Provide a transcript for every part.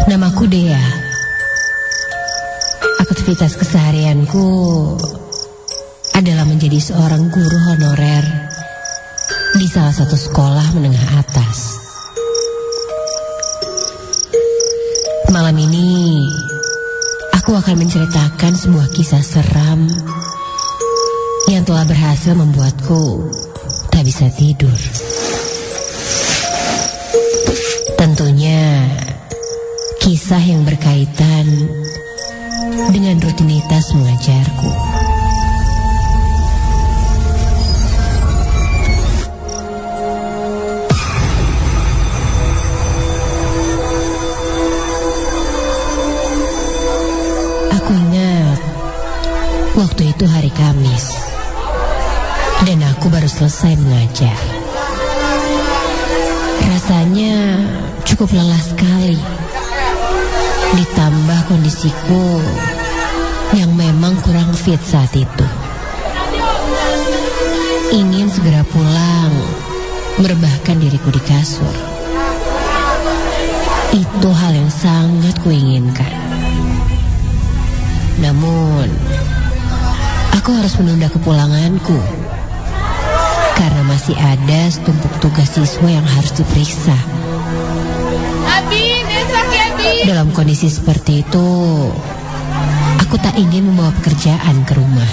Namaku Dea. Aktivitas keseharianku adalah menjadi seorang guru honorer di salah satu sekolah menengah atas. Malam ini aku akan menceritakan sebuah kisah seram yang telah berhasil membuatku tak bisa tidur. Tentunya kisah yang berkaitan dengan rutinitas mengajarku. Aku ingat waktu itu hari Kamis dan aku baru selesai mengajar. Rasanya cukup lelah sekali. Ditambah kondisiku yang memang kurang fit saat itu. Ingin segera pulang, merebahkan diriku di kasur. Itu hal yang sangat kuinginkan. Namun, aku harus menunda kepulanganku karena masih ada setumpuk tugas siswa yang harus diperiksa. Dalam kondisi seperti itu, aku tak ingin membawa pekerjaan ke rumah.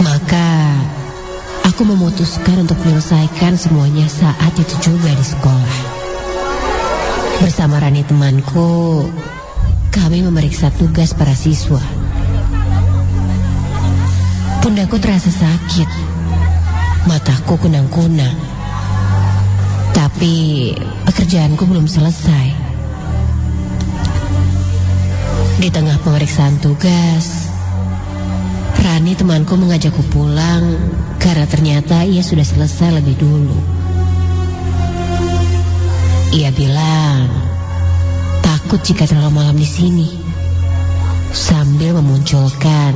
Maka, aku memutuskan untuk menyelesaikan semuanya saat itu juga di sekolah. Bersama Rani temanku, kami memeriksa tugas para siswa. Pundakku terasa sakit, mataku kunang-kunang. Tapi pekerjaanku belum selesai. Di tengah pemeriksaan tugas, Rani temanku mengajakku pulang karena ternyata ia sudah selesai lebih dulu. Ia bilang takut jika terlalu malam di sini, sambil memunculkan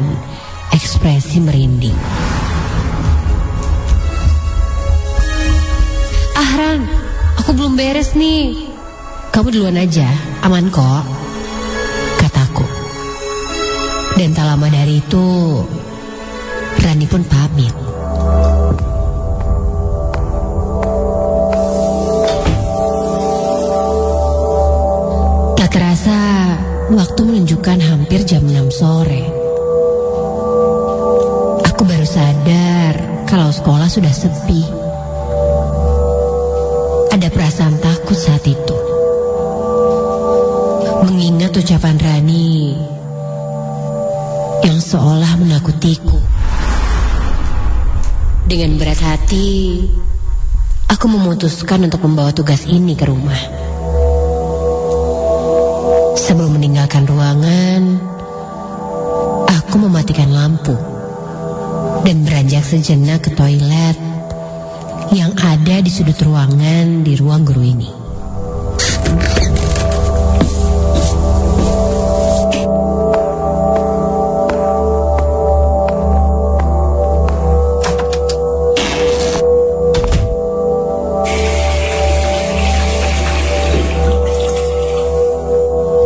ekspresi merinding. Ran, aku belum beres nih. Kamu duluan aja, aman kok, kataku. Dan tak lama dari itu, Rani pun pamit. Tak terasa, waktu menunjukkan hampir jam 6 sore. Aku baru sadar kalau sekolah sudah sepi. Ada perasaan takut saat itu. Mengingat ucapan Rani yang seolah menakutiku. Dengan berat hati, aku memutuskan untuk membawa tugas ini ke rumah. Sebelum meninggalkan ruangan, aku mematikan lampu dan beranjak sejenak ke toilet yang ada di sudut ruangan di ruang guru ini.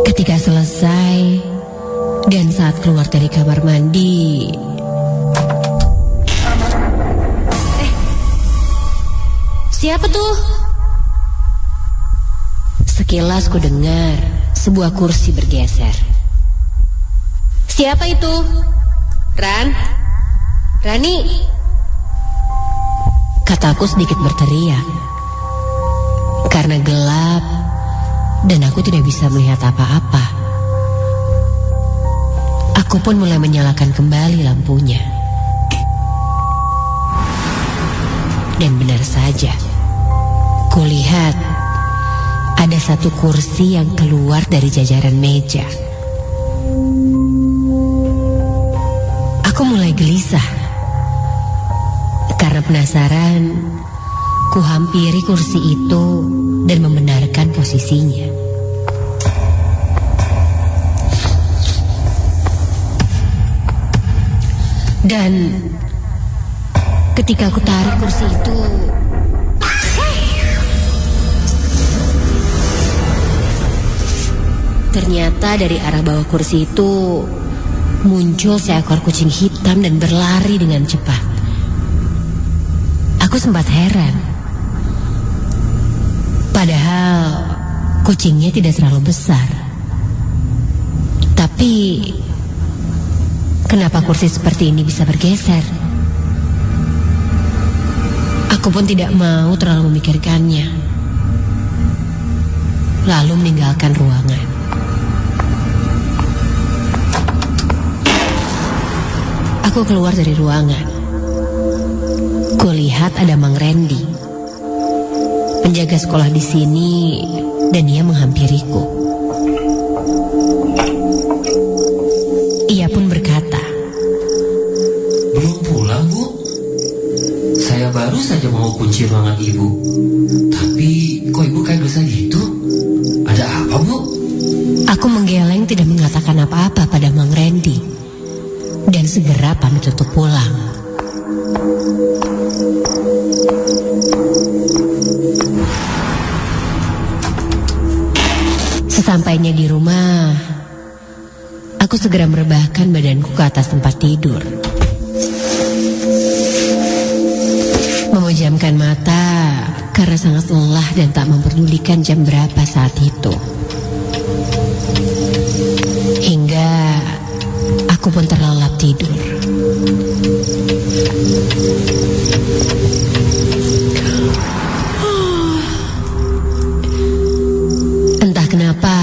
Ketika selesai dan saat keluar dari kamar mandi, siapa tuh? Sekilas ku dengar sebuah kursi bergeser. Siapa itu? Rani? Kataku sedikit berteriak. Karena gelap dan aku tidak bisa melihat apa-apa. Aku pun mulai menyalakan kembali lampunya. Dan benar saja, kulihat ada satu kursi yang keluar dari jajaran meja. Aku mulai gelisah. Karena penasaran, ku hampiri kursi itu dan membenarkan posisinya. Dan Ketika aku tarik kursi itu, ternyata dari arah bawah kursi itu muncul seekor kucing hitam dan berlari dengan cepat. Aku sempat heran. Padahal kucingnya tidak terlalu besar. Tapi kenapa kursi seperti ini bisa bergeser? Aku pun tidak mau terlalu memikirkannya. Lalu meninggalkan ruangan. Aku keluar dari ruangan. Kulihat ada Mang Randy, penjaga sekolah di sini, dan ia menghampiriku. Ia pun berkata, "Belum pulang, Bu? Saya baru saja mau kunci ruangan Ibu. Tapi kok Ibu kayak gelisah gitu? Ada apa, Bu?" Aku menggeleng tidak mengatakan apa-apa pada Mang Randy dan segera pamit untuk pulang. Sesampainya di rumah, aku segera merebahkan badanku ke atas tempat tidur. Memejamkan mata karena sangat lelah dan tak memperdulikan jam berapa saat itu. Hingga aku pun terlelap tidur. Entah kenapa,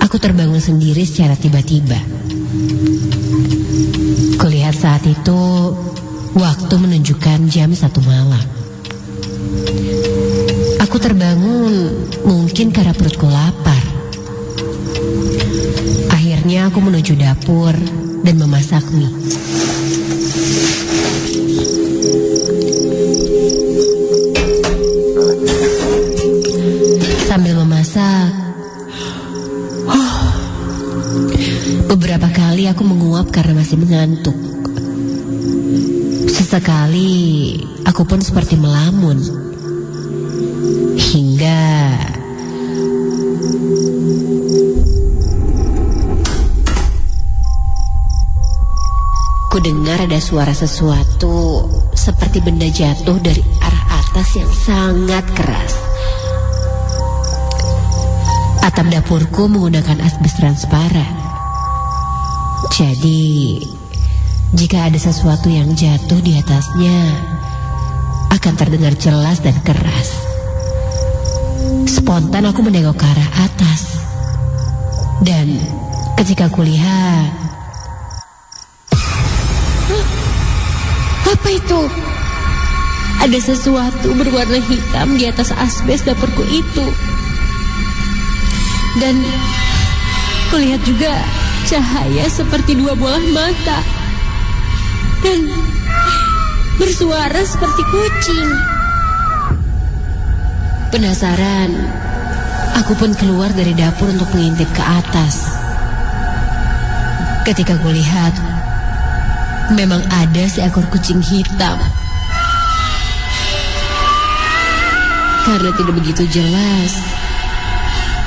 aku terbangun sendiri secara tiba-tiba. Kulihat saat itu waktu menunjukkan jam 1 malam. Aku terbangun mungkin karena perutku lapar. Akhirnya aku menuju dapur dan memasak mie. Sambil memasak, beberapa kali aku menguap karena masih mengantuk. Sesekali aku pun seperti melamun. Hingga ku dengar ada suara sesuatu seperti benda jatuh dari arah atas yang sangat keras. Atap dapurku menggunakan asbes transparan. Jadi, jika ada sesuatu yang jatuh di atasnya, akan terdengar jelas dan keras. Spontan aku menengok ke arah atas. Dan ketika kulihat, apa itu? Ada sesuatu berwarna hitam di atas asbes dapurku itu. Dan kulihat juga cahaya seperti 2 bola mata. Dan bersuara seperti kucing. Penasaran, aku pun keluar dari dapur untuk mengintip ke atas. Ketika kulihat, memang ada seekor kucing hitam. Karena tidak begitu jelas,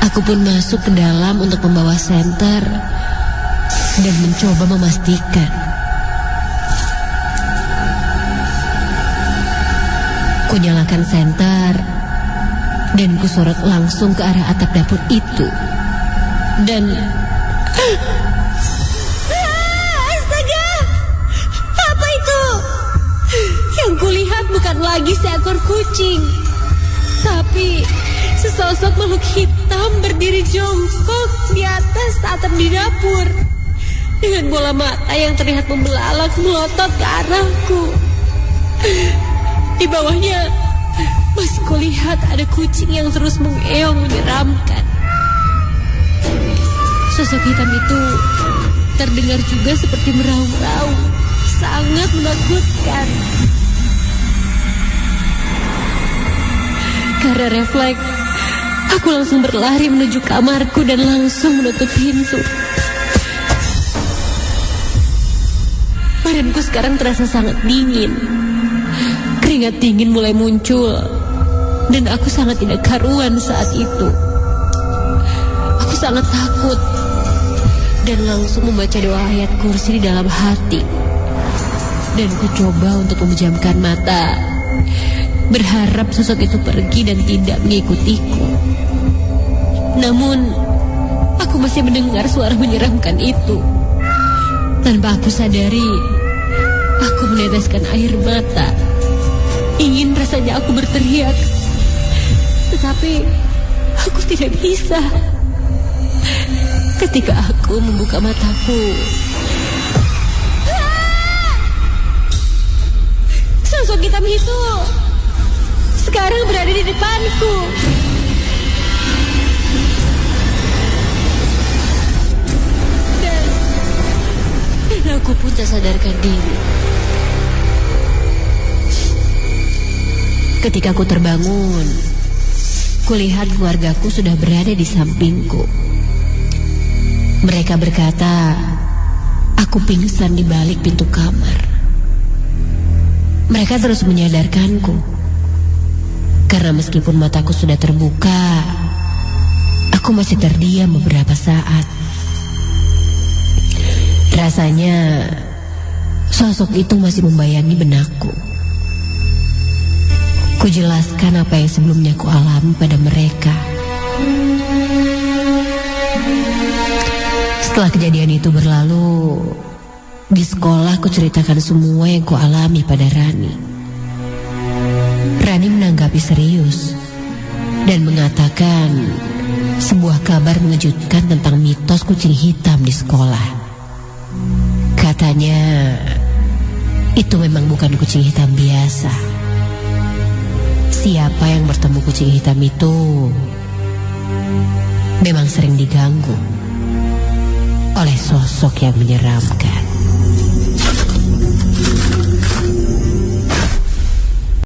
aku pun masuk ke dalam untuk membawa senter dan mencoba memastikan. Kunyalakan senter dan kusorot langsung ke arah atap dapur itu. Dan astaga! Apa itu? Yang kulihat bukan lagi seekor kucing, tapi sesosok makhluk hitam berdiri jongkok di atas atap di dapur dengan bola mata yang terlihat membelalak melotot ke arahku. Di bawahnya masih kulihat ada kucing yang terus mengeong menyeramkan. Sosok hitam itu terdengar juga seperti meraung-raung, sangat menakutkan. Karena refleks, aku langsung berlari menuju kamarku dan langsung menutup pintu. Badanku sekarang terasa sangat dingin. Keringat dingin mulai muncul dan aku sangat tidak karuan saat itu. Aku sangat takut dan langsung membaca doa ayat kursi di dalam hati. Dan ku coba untuk memejamkan mata, berharap sosok itu pergi dan tidak mengikutiku. Namun aku masih mendengar suara menyeramkan itu. Tanpa aku sadari, aku meneteskan air mata. Ingin rasanya aku berteriak, tetapi aku tidak bisa. Ketika aku membuka mataku, sosok hitam itu sekarang berada di depanku. Dan aku pun tak sadarkan diri. Ketika aku terbangun, kulihat keluargaku sudah berada di sampingku. Mereka berkata, aku pingsan di balik pintu kamar. Mereka terus menyadarkanku, karena meskipun mataku sudah terbuka, aku masih terdiam beberapa saat. Rasanya sosok itu masih membayangi benakku. Kujelaskan apa yang sebelumnya ku alami pada mereka. Setelah kejadian itu berlalu, di sekolah ku ceritakan semua yang ku alami pada Rani. Rani menanggapi serius dan mengatakan sebuah kabar mengejutkan tentang mitos kucing hitam di sekolah. Katanya itu memang bukan kucing hitam biasa. Siapa yang bertemu kucing hitam itu memang sering diganggu oleh sosok yang menyeramkan.